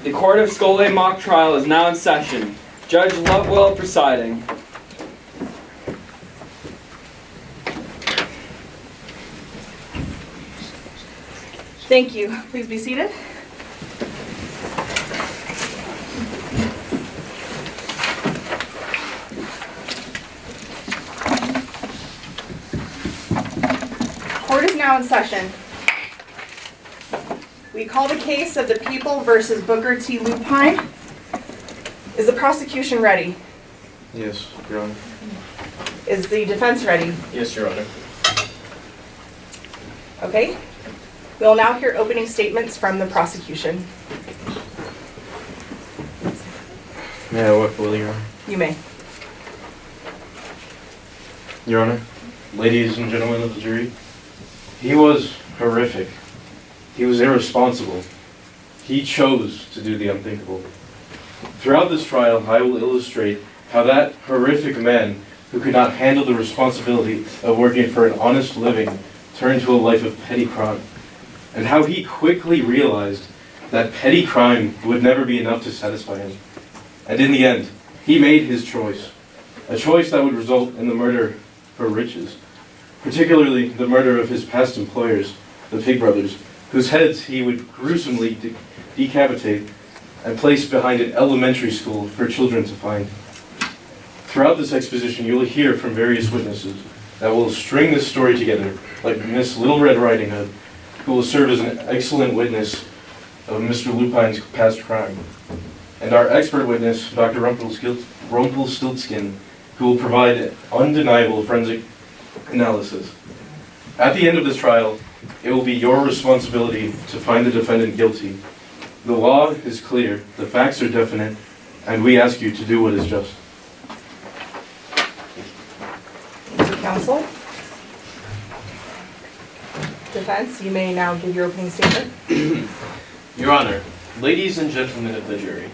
The Court of Scollay mock trial is now in session. Judge Lovewell presiding. Thank you. Please be seated. Court is now in session. We call the case of the People versus Booker T. Lupine. Is the prosecution ready? Yes, Your Honor. Is the defense ready? Yes, Your Honor. Okay. We will now hear opening statements from the prosecution. May I work with Your Honor? You may. Your Honor, ladies and gentlemen of the jury, he was horrific. He was irresponsible. He chose to do the unthinkable. Throughout this trial, I will illustrate how that horrific man who could not handle the responsibility of working for an honest living turned to a life of petty crime, and how he quickly realized that petty crime would never be enough to satisfy him. And in the end, he made his choice, a choice that would result in the murder for riches, particularly the murder of his past employers, the Pig brothers, whose heads he would gruesomely decapitate and place behind an elementary school for children to find. Throughout this exposition, you will hear from various witnesses that will string this story together, like Miss Little Red Riding Hood, who will serve as an excellent witness of Mr. Lupine's past crime, and our expert witness, Dr. Rumpelstiltskin, who will provide undeniable forensic analysis. At the end of this trial, it will be your responsibility to find the defendant guilty. The law is clear, the facts are definite, and we ask you to do what is just. Thank you, counsel. Defense, you may now give your opening statement. Your Honor, ladies and gentlemen of the jury,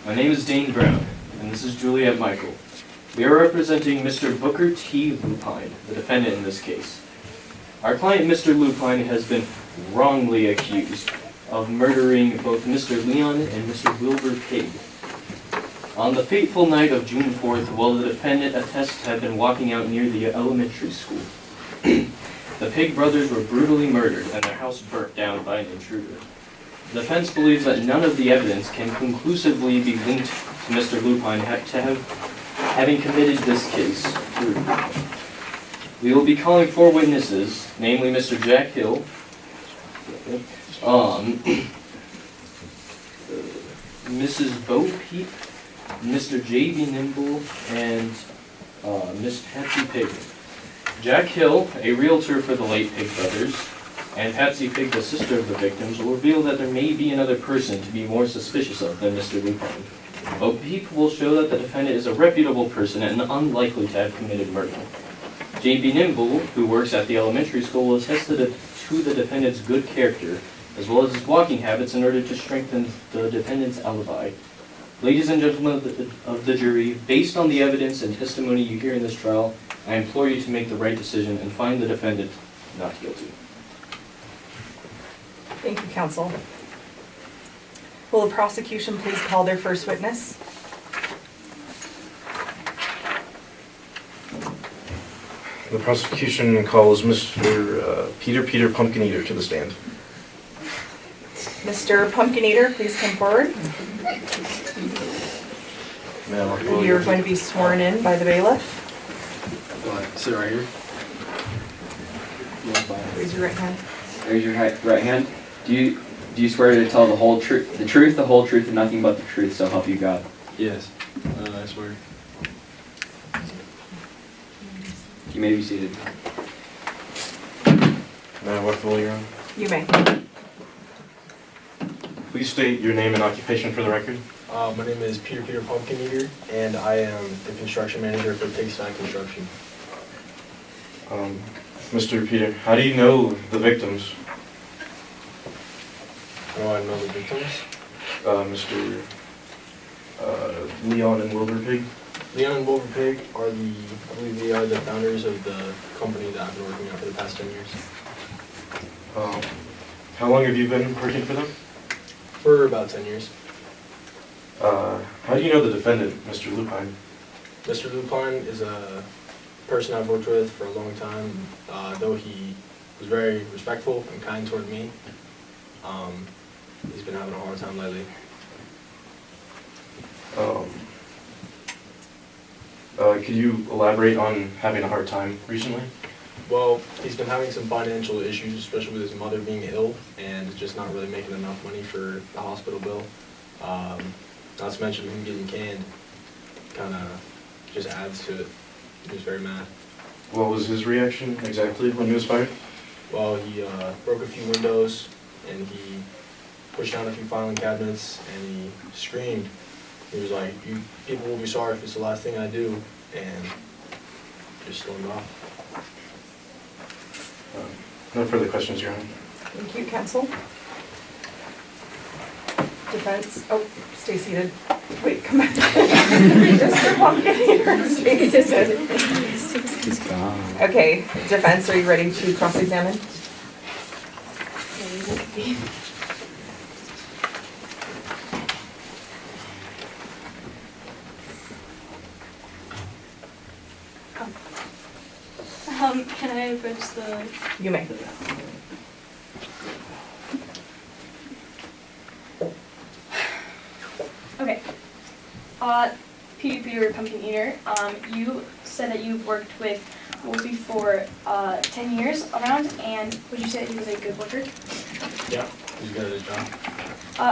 my name is Dane Brown, and this is Juliet Michael. We are representing Mr. Booker T. Lupine, the defendant in this case. Our client, Mr. Lupine, has been wrongly accused of murdering both Mr. Leon and Mr. Wilbur Pig. On the fateful night of June 4th, while the defendant attests to have been walking out near the elementary school, the Pig brothers were brutally murdered and their house burnt down by an intruder. The defense believes that none of the evidence can conclusively be linked to Mr. Lupine having committed this case. We will be calling 4 witnesses, namely Mr. Jack Hill, Mrs. Bo Peep, Mr. J.B. Nimble, and Miss Patsy Pig. Jack Hill, a realtor for the late Pig brothers, and Patsy Pig, the sister of the victims, will reveal that there may be another person to be more suspicious of than Mr. Lupine. Bo Peep will show that the defendant is a reputable person and unlikely to have committed murder. J.B. Nimble, who works at the elementary school, will attest to the defendant's good character, as well as his walking habits in order to strengthen the defendant's alibi. Ladies and gentlemen of the jury, based on the evidence and testimony you hear in this trial, I implore you to make the right decision and find the defendant not guilty. Thank you, counsel. Will the prosecution please call their first witness? The prosecution calls Mr. Peter Pumpkin Eater to the stand. Mr. Pumpkin Eater, please come forward. You're going to be sworn in by the bailiff. Sit right here. Raise your right hand. Raise your right hand. Do you swear to tell the whole truth, the whole truth, and nothing but the truth, so help you God? Yes, I swear. You may be seated. May I work with Your Honor? You may. Please state your name and occupation for the record. My name is Peter Pumpkin Eater, and I am the construction manager for Pigsty Construction. Mr. Peter, how do you know the victims? How do I know the victims? Mr. Leon and Wilbur Pig? Leon and Wilbur Pig are I believe they are the founders of the company that I've been working at for the past 10 years. How long have you been working for them? For about 10 years. How do you know the defendant, Mr. Lupine? Mr. Lupine is a person I've worked with for a long time, though he was very respectful and kind toward me. He's been having a hard time lately. Could you elaborate on having a hard time recently? Well, he's been having some financial issues, especially with his mother being ill and just not really making enough money for the hospital bill. Not to mention him getting canned kind of just adds to it. He was very mad. What was his reaction exactly when he was fired? Well, he broke a few windows and he pushed down a few filing cabinets and he screamed. He was like, "You people will be sorry if it's the last thing I do," and just stormed off. No further questions, Your Honor. Thank you, counsel. Defense, oh, stay seated. Wait, come back. Mr. Pumpkin, stay seated. He's gone. Okay, defense, are you ready to cross-examine? Can I approach the... You may. Okay. PvP or Pumpkin Eater, you said that you worked with Wolfie for 10 years around, and would you say that he was a good worker? Yeah, he's good at his job.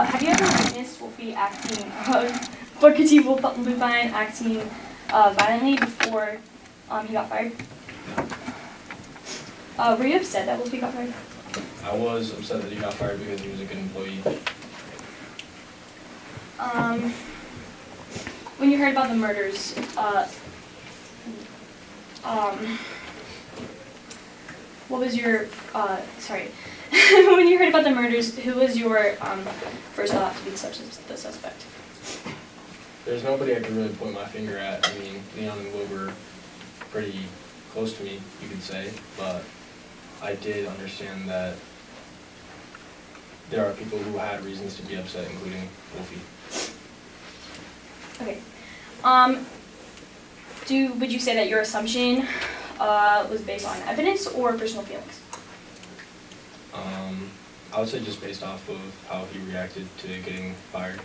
Have you ever witnessed Wolfie acting, Booker T. Lupine acting violently before he got fired? Were you upset that Wolfie got fired? I was upset that he got fired because he was a good employee. When you heard about the murders, what was your, sorry. When you heard about the murders, who was your first thought to be the suspect? There's nobody I can really point my finger at. I mean, Leon and Will were pretty close to me, you could say, but I did understand that there are people who had reasons to be upset, including Wolfie. Okay. Would you say that your assumption was based on evidence or personal feelings? I would say just based off of how he reacted to getting fired.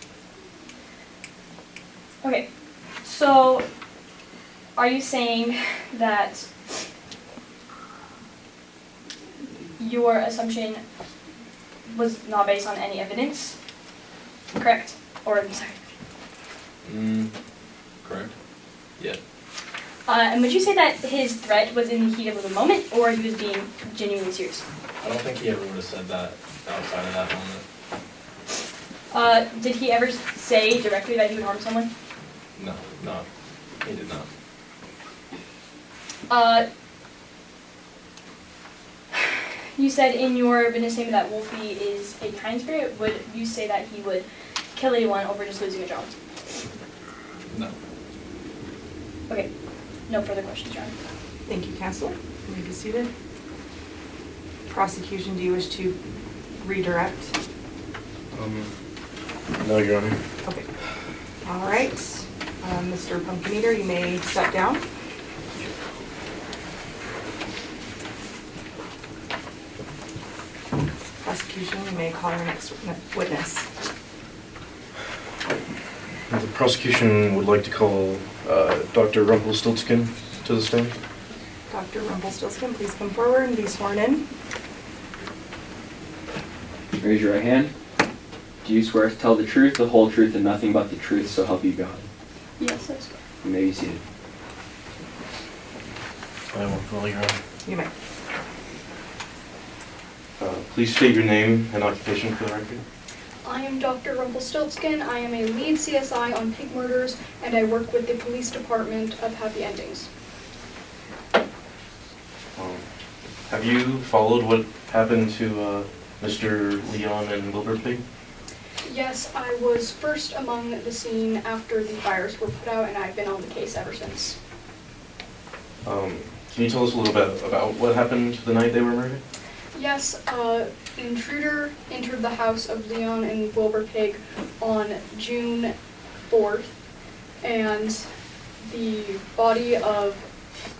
Okay. So, are you saying that your assumption was not based on any evidence? Correct? Or, I'm sorry. Correct. Yeah. And would you say that his threat was in the heat of the moment, or he was being genuinely serious? I don't think he ever would have said that outside of that moment. Did he ever say directly that he would harm someone? No, he did not. You said in your witness statement that Wolfie is a kind spirit. Would you say that he would kill anyone over just losing a job? No. Okay. No further questions, John. Thank you, counsel. You may be seated. Prosecution, do you wish to redirect? No, Your Honor. Okay. All right. Mr. Pumpkin Eater, you may step down. Prosecution, you may call your next witness. The prosecution would like to call Dr. Rumpelstiltskin to the stand. Dr. Rumpelstiltskin, please come forward and be sworn in. Raise your right hand. Do you swear to tell the truth, the whole truth, and nothing but the truth, so help you God? Yes, that's right. You may be seated. I will call Your Honor. You may. Please state your name and occupation for the record. I am Dr. Rumpelstiltskin. I am a lead CSI on pig murders, and I work with the police department of Happy Endings. Have you followed what happened to Mr. Leon and Wilbur Pig? Yes, I was first among the scene after the fires were put out, and I've been on the case ever since. Can you tell us a little bit about what happened the night they were murdered? Yes, an intruder entered the house of Leon and Wilbur Pig on June 4th, and the body of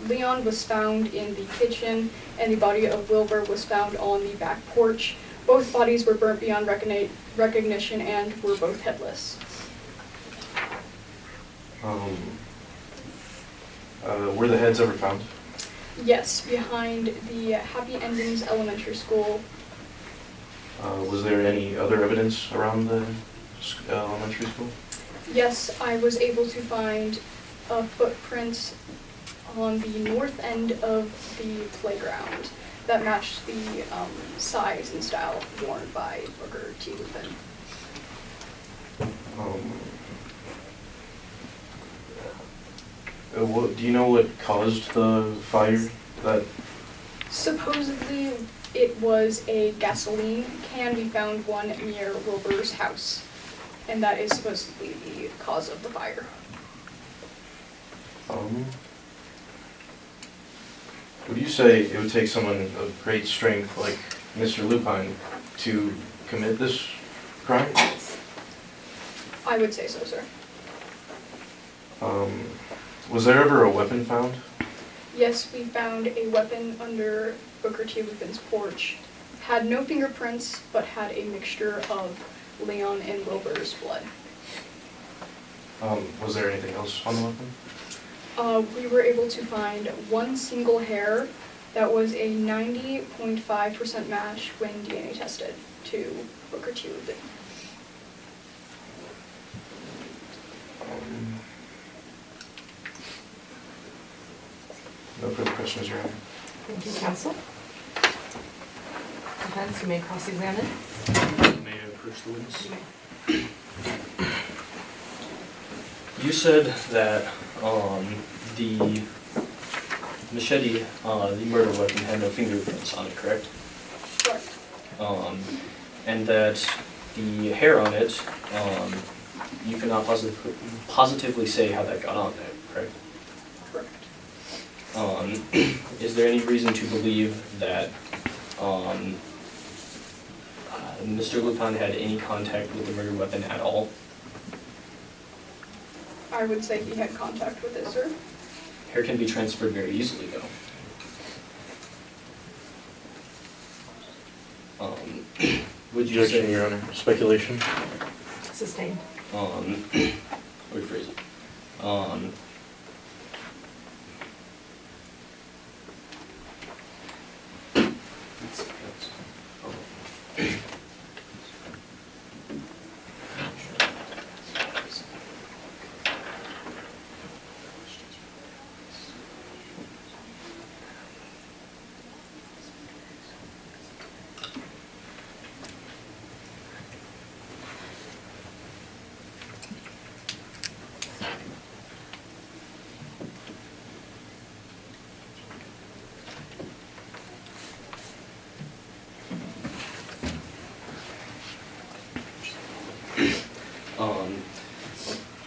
Leon was found in the kitchen, and the body of Wilbur was found on the back porch. Both bodies were burnt beyond recognition and were both headless. Were the heads ever found? Yes, behind the Happy Endings Elementary School. Was there any other evidence around the elementary school? Yes, I was able to find a footprint on the north end of the playground that matched the size and style worn by Booker T. Lupin. Do you know what caused the fire? Supposedly, it was a gasoline can. We found one near Wilbur's house, and that is supposedly the cause of the fire. Would you say it would take someone of great strength like Mr. Lupine to commit this crime? I would say so, sir. Was there ever a weapon found? Yes, we found a weapon under Booker T. Lupin's porch. Had no fingerprints, but had a mixture of Leon and Wilbur's blood. Was there anything else on the weapon? We were able to find one single hair that was a 90.5% match when DNA tested to Booker T. Lupin. No further questions, Your Honor. Thank you, counsel. Defense, you may cross-examine. May I approach the witness? You said that the machete, the murder weapon, had no fingerprints on it, correct? Correct. And that the hair on it, you cannot positively say how that got on there, correct? Correct. Is there any reason to believe that Mr. Lupin had any contact with the murder weapon at all? I would say he had contact with it, sir. Hair can be transferred very easily, though. Would you Objection, say, Your Honor. Speculation? Sustained. rephrase it.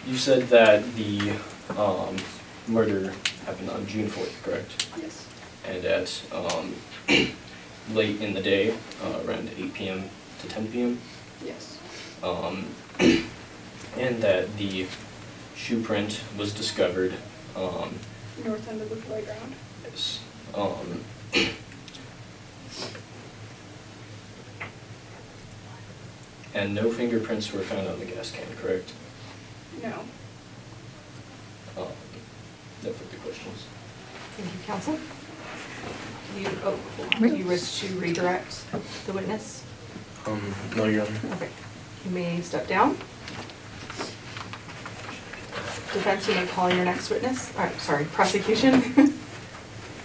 You said that the murder happened on June 4th, correct? Yes. And at late in the day, around 8 p.m. to 10 p.m. Yes. And that the shoe print was discovered. North end of the playground. Yes. And no fingerprints were found on the gas can, correct? No. No further questions. Thank you, counsel. Do you wish to redirect the witness? No, Your Honor. Okay. You may step down. Defense, you may call your next witness. Sorry, prosecution.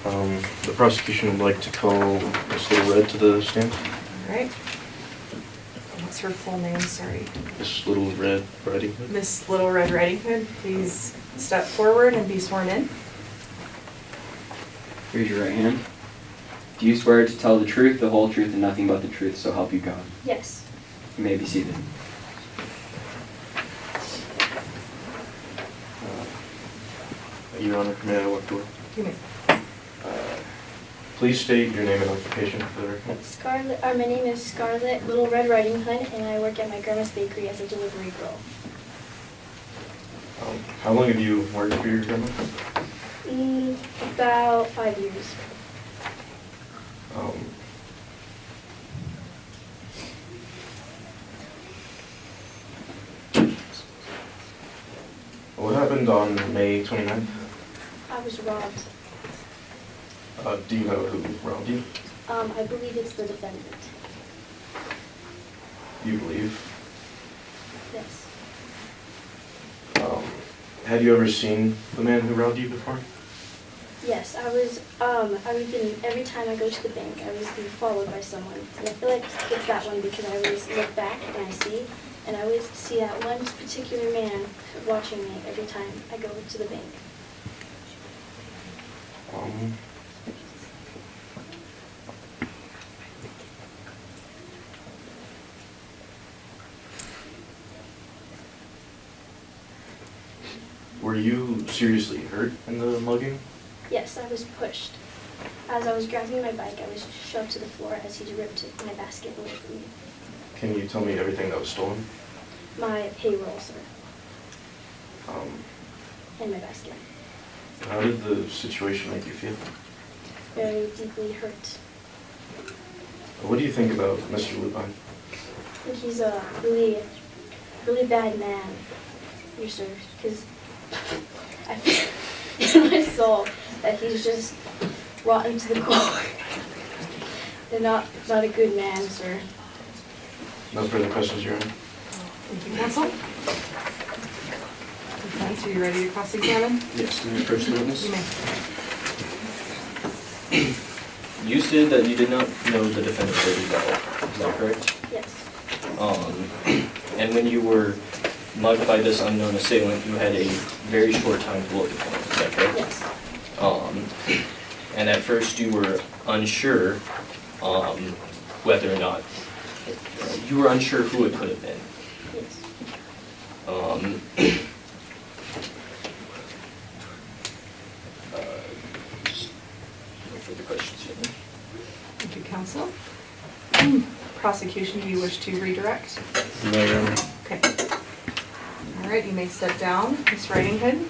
The prosecution would like to call Miss Little Red to the stand. All right. What's her full name? Sorry. Miss Little Red Riding Hood. Miss Little Red Riding Hood, please step forward and be sworn in. Raise your right hand. Do you swear to tell the truth, the whole truth, and nothing but the truth, so help you God? Yes. You may be seated. Your Honor, may I walk forward? You may. Please state your name and occupation for the record. Scarlet. My name is Scarlet Little Red Riding Hood, and I work at my grandma's bakery as a delivery girl. How long have you worked for your grandma? About 5 years. Um, what happened on May 29th? I was robbed. Do you know who robbed you? I believe it's the defendant. You believe? Yes. Had you ever seen the man who robbed you before? Yes, I was getting, every time I go to the bank, I was being followed by someone. And I feel like it's that one because I always look back and I always see that one particular man watching me every time I go to the bank. Were you seriously hurt in the mugging? Yes, I was pushed. As I was grabbing my bike, I was shoved to the floor as he ripped my basket away from me. Can you tell me everything that was stolen? My payroll, sir, Um, and my basket. how did the situation make you feel? Very deeply hurt. What do you think about Mr. Lupine? I think he's a really, really bad man, your sir, because I feel in my soul that he's just rotten to the core. They're not a good man, sir. No further questions, Your Honor. Thank you, counsel. Defense, are you ready to cross-examine? Yes, Mayor First Witness. You may. You said that you did not know the defendant very well, is that correct? Yes. And when you were mugged by this unknown assailant, you had a very short time to look at him, is that correct? Yes. And at first you were unsure whether or not, you were unsure who it could have been. Yes. Just no further questions here. Thank you, counsel. Prosecution, do you wish to redirect? No, Your Honor. Okay. All right, you may step down. Ms. Wrightinghood?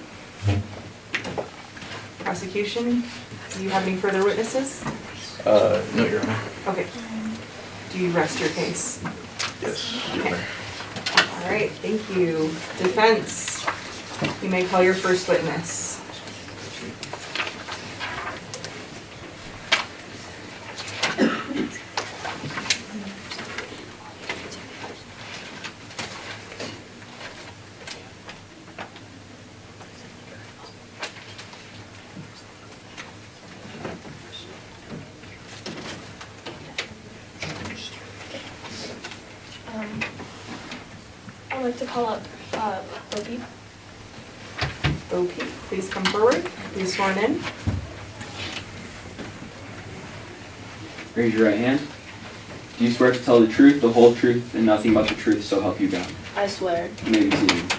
Prosecution, do you have any further witnesses? No, Your Honor. Okay. Do you rest your case? Yes, Your Okay. Honor. All right, thank you. Defense, you may call your first witness. I'd like to call up Opie. Okay, please come forward. Be sworn in. Raise your right hand. Do you swear to tell the truth, the whole truth, and nothing but the truth, so help you God? I swear. You may be seated.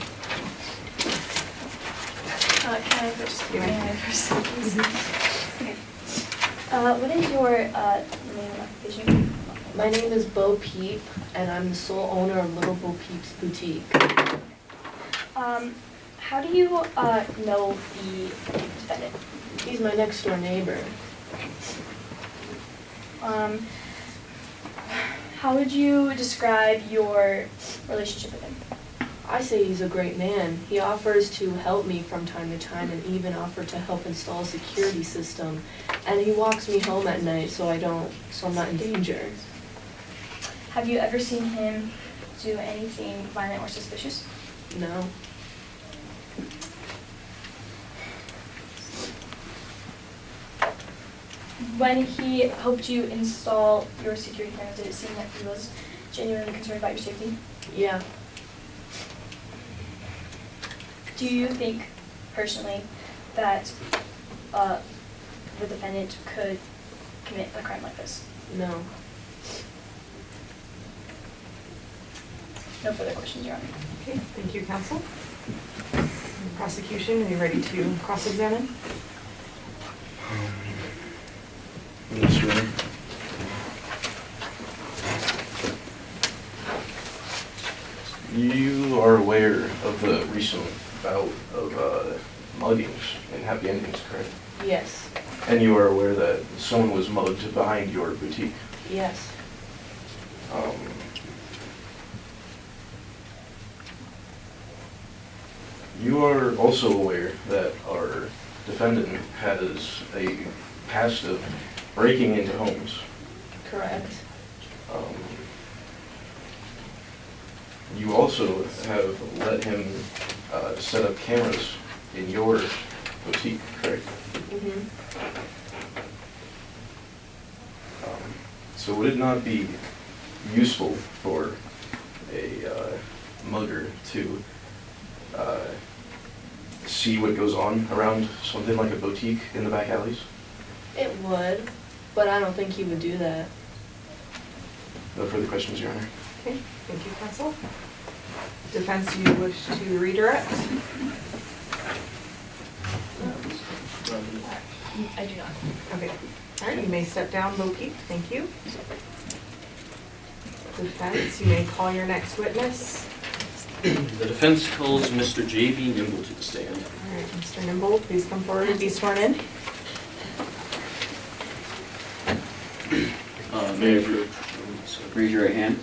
Can I first? You may. May I first? Okay. What is your name and occupation? My name is Bo Peep, and I'm the sole owner of Little Bo Peep's Boutique. How do you know the defendant? He's my next door neighbor. How would you describe your relationship with him? I say he's a great man. He offers to help me from time to time and even offered to help install a security system. And he walks me home at night so I'm not in danger. Have you ever seen him do anything violent or suspicious? No. When he helped you install your security cameras, did it seem that he was genuinely concerned about your safety? Yeah. Do you think, personally, that the defendant could commit a crime like this? No. No further questions, Your Honor. Okay, thank you, counsel. Prosecution, are you ready to cross-examine? Yes, Your Honor. You are aware of the recent bout of muggings and happy endings, correct? Yes, And you are aware that someone was mugged behind your boutique. yes, Um, You are also aware that our defendant has a past of breaking into homes. correct. Um, You also have let him set up cameras in your boutique, correct? Mm-hmm. So would it not be useful for a mugger to see what goes on around something like a boutique in the back alleys? It would, but I don't think he would do that. No further questions, Your Honor. Okay, thank you, counsel. Defense, do you wish to redirect? I do not. Okay, all right, you may step down, Bo Peep, thank you. Defense, you may call your next witness. The defense calls Mr. J.B. Nimble to the stand. All right, Mr. Nimble, please come forward and be sworn in. Mayor, Raise your right hand.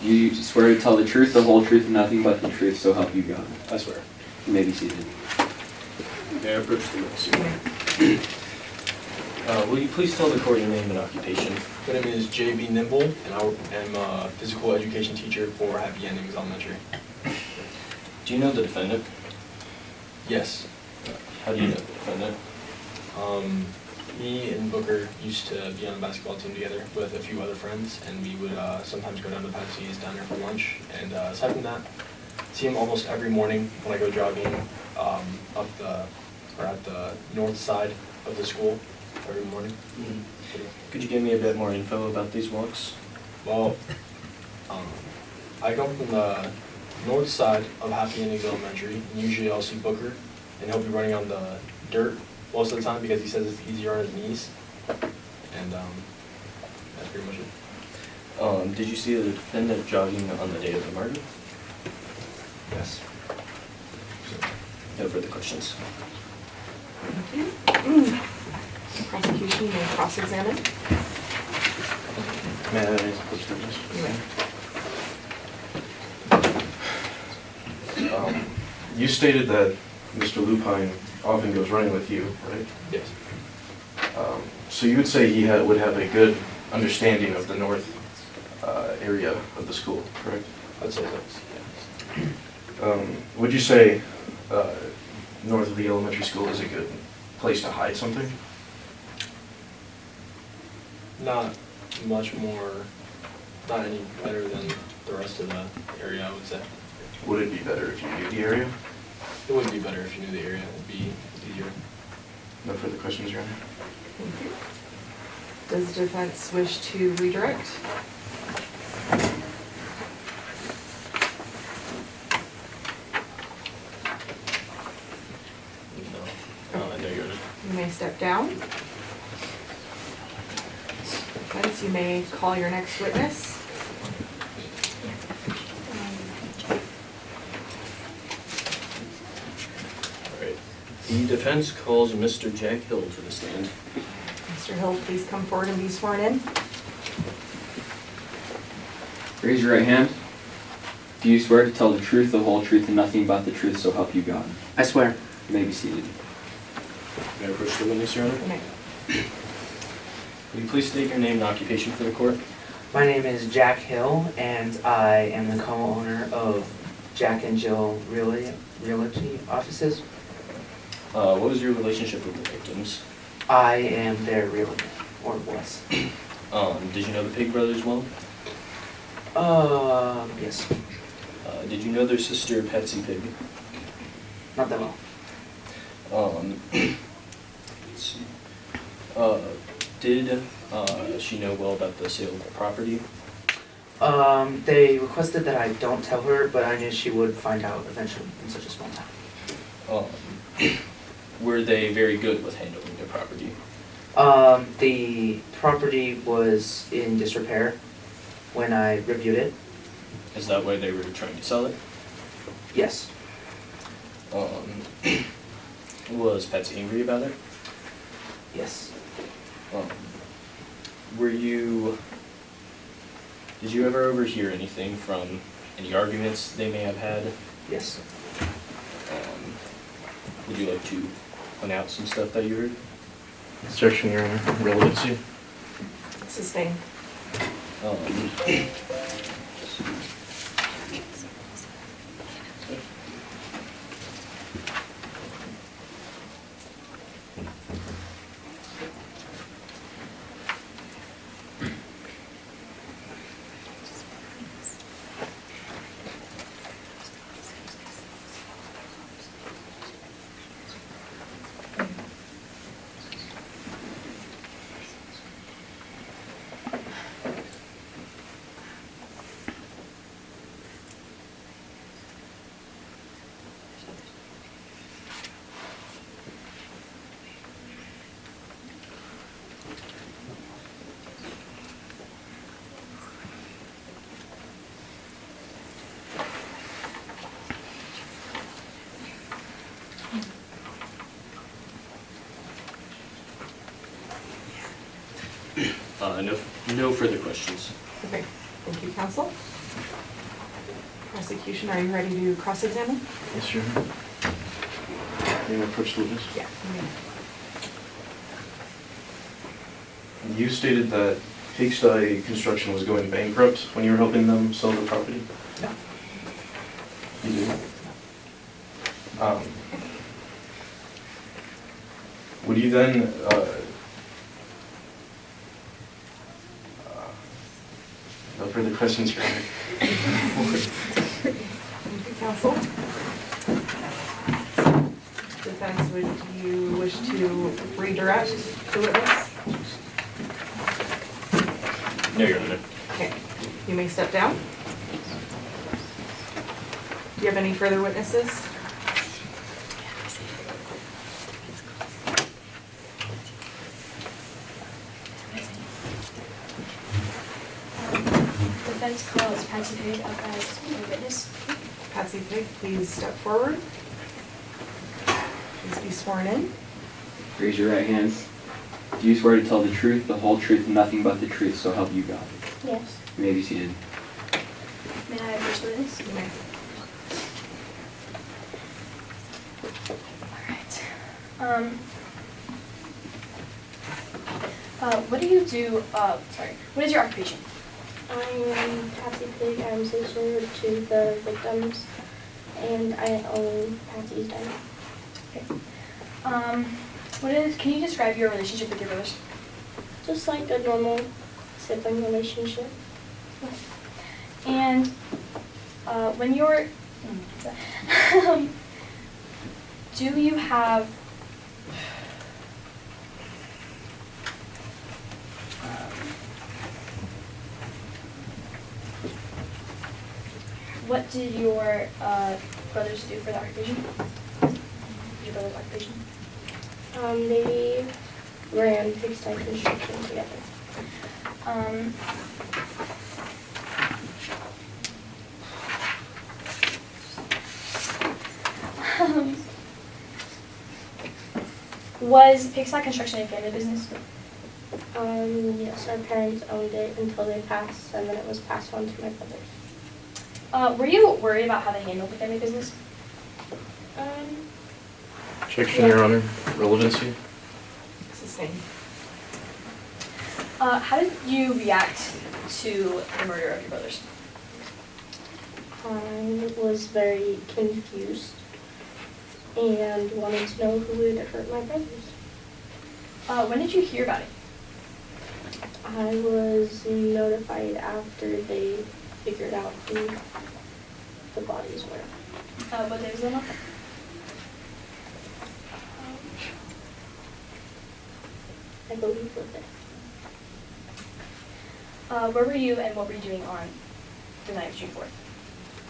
Do you swear to tell the truth, the whole truth, and nothing but the truth, so help you God? I swear. You may be seated. May I approach the witness? You may. Will you please tell the court your name and occupation? My name is J.B. Nimble, and I am a physical education teacher for Happy Endings Elementary. Do you know the defendant? Yes. How do you know the defendant? Me and Booker used to be on a basketball team together with a few other friends, and we would sometimes go down to Patsy's diner for lunch. And aside from that, see him almost every morning when I go jogging at the north side of the school every morning. Could you give me a bit more info about these walks? Well, I come from the north side of Happy Endings Elementary, and usually I'll see Booker, and he'll be running on the dirt most of the time because he says it's easier on his knees. And that's pretty much it. Did you see the defendant jogging on the day of the murder? Yes. No further questions. Thank you. Prosecution, you may cross-examine. May I raise a question? You may. You stated that Mr. Lupine often goes running with you, right? Yes. So you would say he would have a good understanding of the north area of the school, correct? I'd say that's, Would you say north of the elementary school is a good place to hide something? not much more, not any better than the rest of the area, I would say. Would it be better if you knew the area? It would be better if you knew the area, it'd be easier. No further questions, Your Honor. Thank you. Does the defense wish to redirect? No. I know you're in it. You may step down. Defense, you may call your next witness. Alright. The defense calls Mr. Jack Hill to the stand. Mr. Hill, please come forward and be sworn in. Raise your right hand. Do you swear to tell the truth, the whole truth, and nothing but the truth, so help you God? I swear. You may be seated. May I approach the witness, Your Honor? You may. Will you please state your name and occupation for the court? My name is Jack Hill, and I am the co-owner of Jack and Jill Realty Offices. What was your relationship with the victims? I am their realtor, or was. Did you know the Pig brothers well? Yes. Did you know their sister, Patsy Pig? Not that well. Let's see. Did she know well about the sale of the property? They requested that I don't tell her, but I knew she would find out eventually in such a small town. Were they very good with handling their property? The property was in disrepair when I reviewed it. Is that why they were trying to sell it? Yes. Was Patsy angry about it? Yes. Were you, did you ever overhear anything from any arguments they may have had? Yes. Would you like to point out some stuff that you heard? Objection, Your Honor. Relevancy. Sustained. Um, no further questions. Okay, thank you, counsel. Prosecution, are you ready to cross-examine? Yes, Your Honor. May I approach the witness? Yeah. You stated that Pigsty Construction was going bankrupt when you were helping them sell the property? No. You did? Would you then, no further questions, Your Honor? Thank you, counsel. Defense, would you wish to redirect the witness? No, Your Honor. Okay, you may step down. Do you have any further witnesses? Defense calls Patsy Pig up as a witness. Patsy Pig, please step forward. Please be sworn in. Raise your right hands. Do you swear to tell the truth, the whole truth, and nothing but the truth, so help you God? Yes. You may be seated. May I approach the witness? You may. Alright. What do you do, what is your occupation? I'm Patsy Pig. I'm sister to the victims, and I own Patsy's diner. Okay. Can you describe your relationship with your brothers? Just like a normal sibling relationship. And, when you're, do you have, what did your brothers do for the occupation? Your brother's occupation? They ran Pigsty Construction together. Was Pigsty Construction a family business? Yes, our parents owned it until they passed, and then it was passed on to my brothers. Were you worried about how they handled the family business? Objection, Your Honor. Relevancy. Sustained. How did you react to the murder of your brothers? I was very confused and wanted to know who would hurt my brothers. When did you hear about it? I was notified after they figured out who the bodies were. What day was the month? I believe with it. Where were you and what were you doing on the night of June 4th?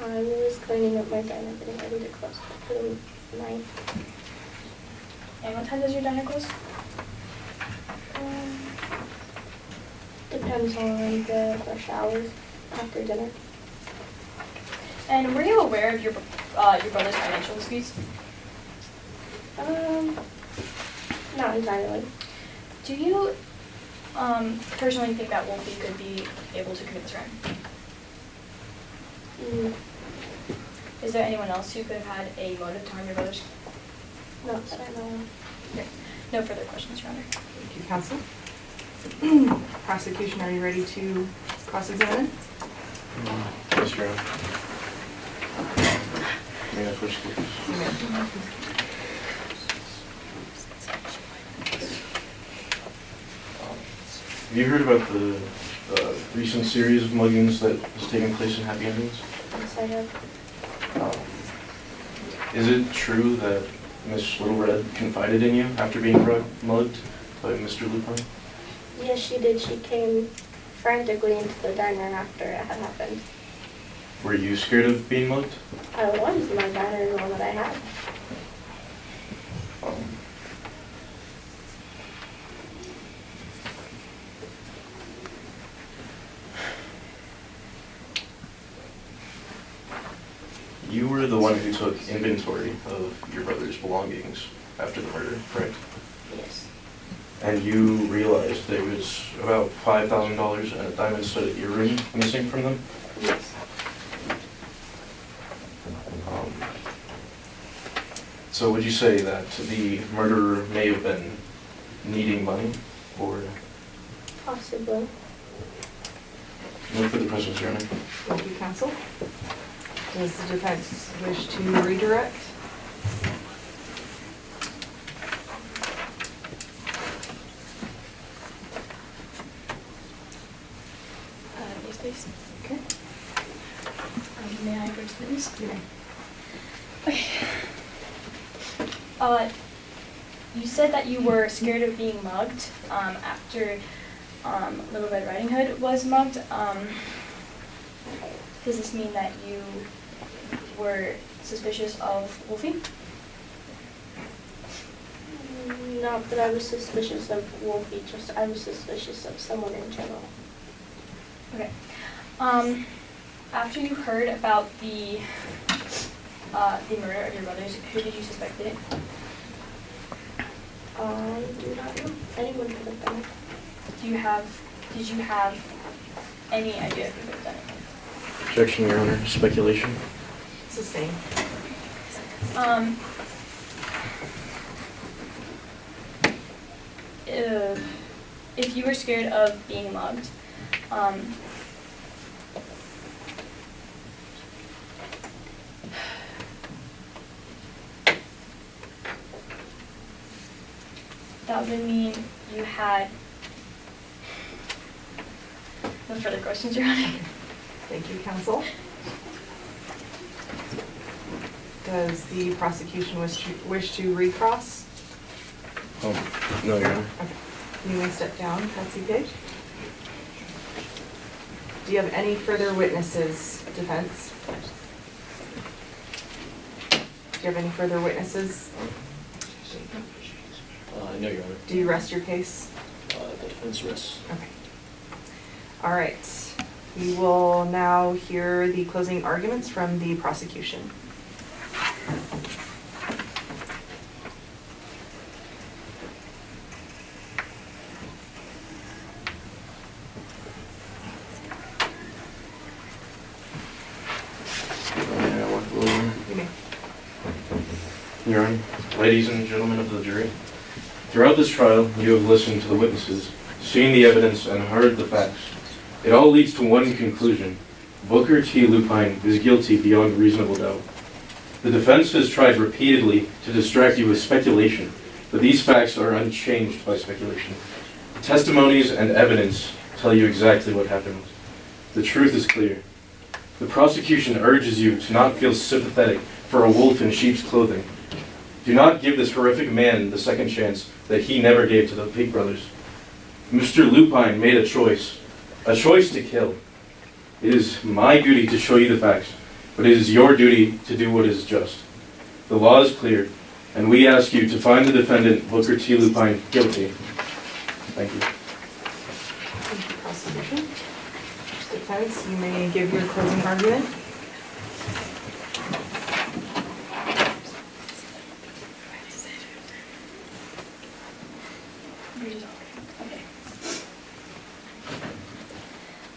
I was cleaning up my diner, getting ready to close for the night. And what time does your diner close? Depends on the rush hours after dinner. And were you aware of your your brother's financial disputes? Not entirely. Do you personally think that Wolfie could be able to commit this crime? Mm, Is there anyone else who could have had a motive to harm your brothers? not that I know of. No further questions, Your Honor. Thank you, counsel. Prosecution, are you ready to cross-examine? Yes, Your Honor. May I switch please? Have you heard about the recent series of muggings that has taken place in Happy Endings? Yes, I have. Is it true that Miss Little Red confided in you after being mugged by Mr. Lupine? Yes, she did. She came frantically into the diner after it had happened. Were you scared of being mugged? I was. My diner is the one that I had. You were the one who took inventory of your brother's belongings after the murder, correct? Yes. And you realized there was about $5,000 and a diamond studded earring missing from them? Yes. So would you say that the murderer may have been needing money, or Possibly. no further questions, Your Honor? Thank you, counsel. Does the defense wish to redirect? Yes, please. Okay. May I first, please? You may. Okay. You said that you were scared of being mugged after Little Red Riding Hood was mugged. Does this mean that you were suspicious of Wolfie? Not that I was suspicious of Wolfie, just I was suspicious of someone in general. Okay. After you heard about the murder of your brothers, who did you suspect did it? I do not know. Anyone could have done it. Did you have any idea who could have done it? Objection, Your Honor. Speculation. Sustained. If you were scared of being mugged, that would mean you had no further questions, Your Honor. Thank you, counsel. Does the prosecution wish to recross? No, Your Honor. Okay. You may step down, Patsy Page. Do you have any further witnesses, defense? Do you have any further witnesses? No, Your Honor. Do you rest your case? The defense rests. Okay. All right. We will now hear the closing arguments from the prosecution. You may. Your Honor, ladies and gentlemen of the jury, throughout this trial, you have listened to the witnesses, seen the evidence, and heard the facts. It all leads to one conclusion. Booker T. Lupine is guilty beyond reasonable doubt. The defense has tried repeatedly to distract you with speculation, but these facts are unchanged by speculation. Testimonies and evidence tell you exactly what happened. The truth is clear. The prosecution urges you to not feel sympathetic for a wolf in sheep's clothing. Do not give this horrific man the second chance that he never gave to the Peak brothers. Mr. Lupine made a choice to kill. It is my duty to show you the facts, but it is your duty to do what is just. The law is clear, and we ask you to find the defendant, Booker T. Lupine, guilty. Thank you. Thank you, prosecution. Defense, you may give your closing argument.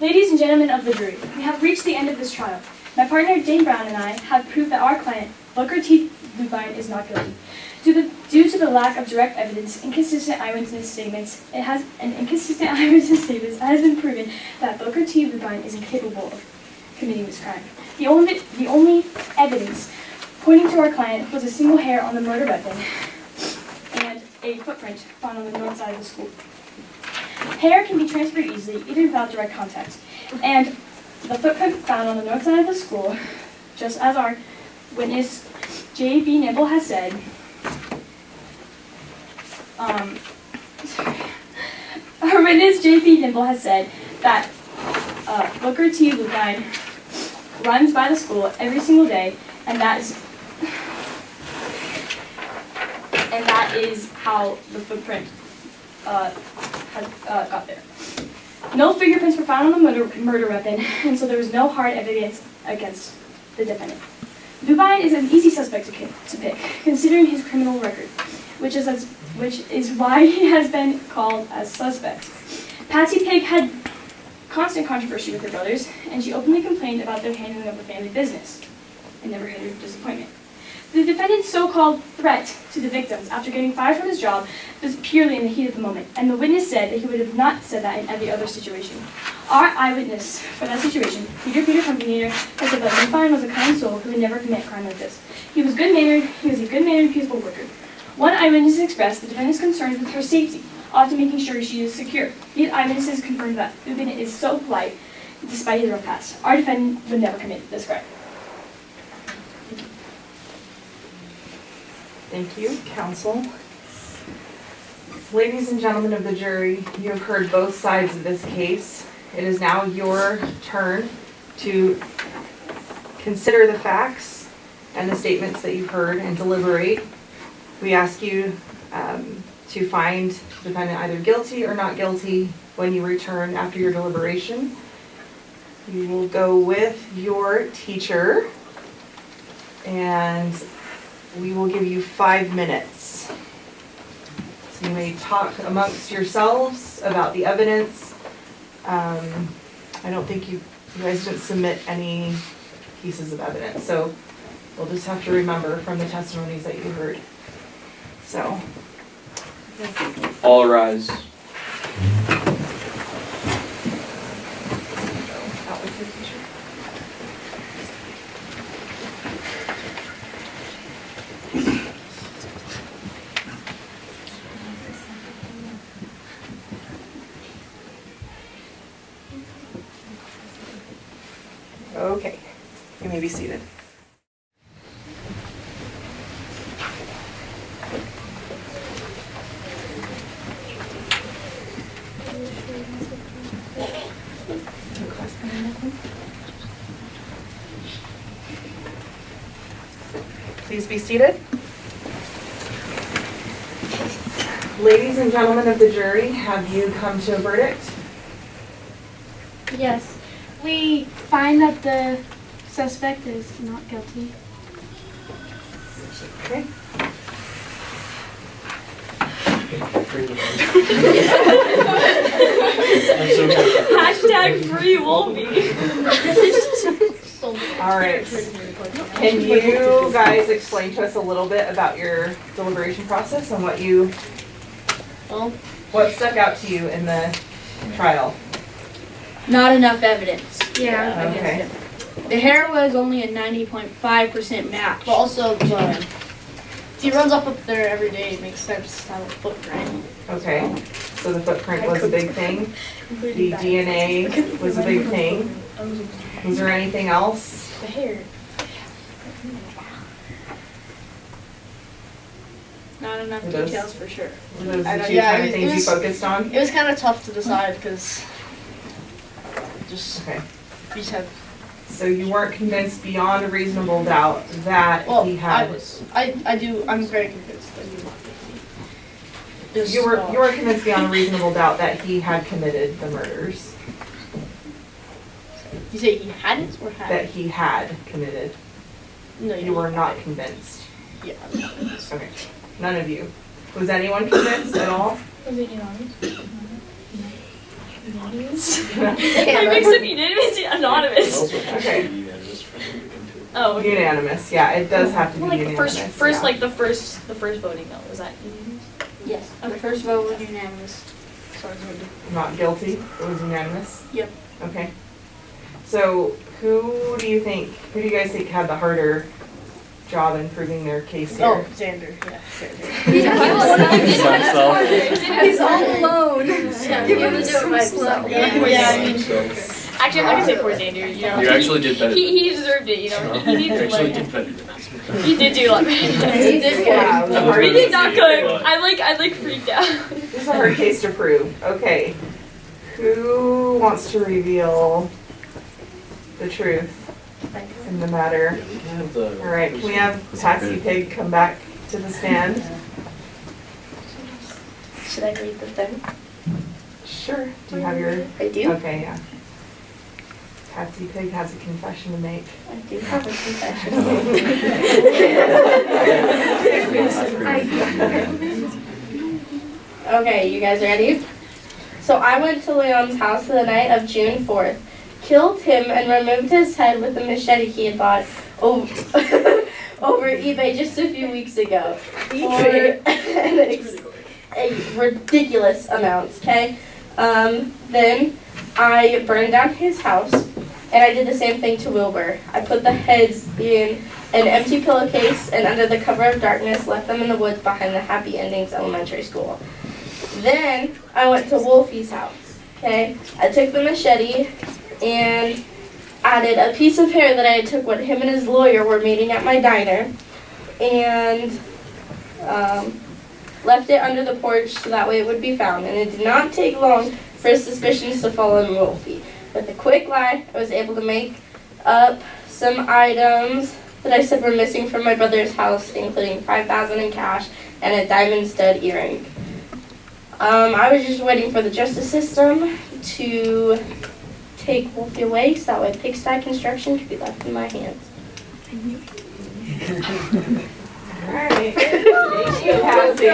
Ladies and gentlemen of the jury, we have reached the end of this trial. My partner Dane Brown and I have proved that our client, Booker T. Lupine, is not guilty. Due to the lack of direct evidence, inconsistent eyewitness statements, it has been proven that Booker T. Lupine is incapable of committing this crime. The only evidence pointing to our client was a single hair on the murder weapon and a footprint found on the north side of the school. Hair can be transferred easily, even without direct contact, and the footprint found on the north side of the school, just as our witness J.B. Nimble has said, our witness J.B. Nimble has said that Booker T. Lupine runs by the school every single day, and that is how the footprint got there. No fingerprints were found on the murder weapon, and so there was no hard evidence against the defendant. Lupine is an easy suspect to pick, considering his criminal record, which is why he has been called as suspect. Patsy Pig had constant controversy with her brothers, and she openly complained about their handling of the family business. It never hid her disappointment. The defendant's so-called threat to the victims after getting fired from his job was purely in the heat of the moment, and the witness said that he would have not said that in every other situation. Our eyewitness for that situation, Peter Companiator, has said that Lupine was a kind soul who would never commit a crime like this. He was a good-mannered, peaceful worker. One eyewitness expressed the defendant's concerns with her safety, often making sure she is secure. These eyewitnesses confirmed that Lupine is so polite, despite his rough past. Our defendant would never commit this crime. Thank you, counsel. Ladies and gentlemen of the jury, you have heard both sides of this case. It is now your turn to consider the facts and the statements that you've heard and deliberate. We ask you to find the defendant either guilty or not guilty when you return after your deliberation. You will go with your teacher, and we will give you 5 minutes. So you may talk amongst yourselves about the evidence. I don't think you guys didn't submit any pieces of evidence, so we'll just have to remember from the testimonies that you heard. So, All rise. out with your teacher. Okay, you may be seated. Please be seated. Ladies and gentlemen of the jury, have you come to a verdict? Yes. We find that the suspect is not guilty. Okay. Hashtag free Wolfie. All right. Can you guys explain to us a little bit about your deliberation process and what stuck out to you in the trial? Not enough evidence. Yeah. Okay. The hair was only a 90.5% match. But also, if he runs up there every day, it makes sense to have a footprint. Okay. So the footprint was a big thing. The DNA was a big thing. Was there anything else? The hair. Not enough details for sure. Were those the two kind of things you focused on? It was kind of tough to decide because Okay. we just have. So you weren't convinced beyond a reasonable doubt that he had. I'm very convinced that he was. You were convinced beyond a reasonable doubt that he had committed the murders. You say he hadn't or had? That he had committed. No, you were not convinced. Yeah, I'm not convinced. Okay. None of you. Was anyone convinced at all? Was it honest? Unanimous? I mixed up unanimous and anonymous. Okay. Oh, okay. Unanimous, yeah, it does have to be Well, like unanimous. the first, yeah. like the first voting though. Was that unanimous? Yes, the first vote was unanimous. Sorry, Not guilty, it was unanimous? Yep. Okay. So who do you guys think had the harder job in proving their case here? Oh, Xander, yeah. He's all alone. Yeah, he was doing it by himself. Yeah, I mean, actually, I'm not gonna say poor Xander. You know, You actually did better. he deserved it. You know, he needed to actually like. did better than us. He did do a lot better. He did, yeah, it was a hard He did not case to cook. I like freaked out. prove. It's a hard case to prove. Okay. Who wants to reveal the truth in the matter? All right, can we have Patsy Pig come back to the stand? Should I read the thing? Sure. Do you have your? I do. Okay, yeah. Patsy Pig has a confession to make. I do have a confession. Okay, you guys ready? So I went to Leon's house the night of June 4th, killed him, and removed his head with a machete he had bought over eBay just a few weeks ago for a ridiculous amount, okay? Then I burned down his house, and I did the same thing to Wilbur. I put the heads in an empty pillowcase and under the cover of darkness left them in the woods behind the Happy Endings Elementary School. Then I went to Wolfie's house, okay? I took the machete and added a piece of hair that I took when him and his lawyer were meeting at my diner and left it under the porch so that way it would be found. And it did not take long for his suspicions to fall on Wolfie. With a quick lie, I was able to make up some items that I said were missing from my brother's house, including $5,000 in cash and a diamond stud earring. I was just waiting for the justice system to take Wolfie away so that way Pigsty Construction could be left in my hands. All right. Thank you, Patsy.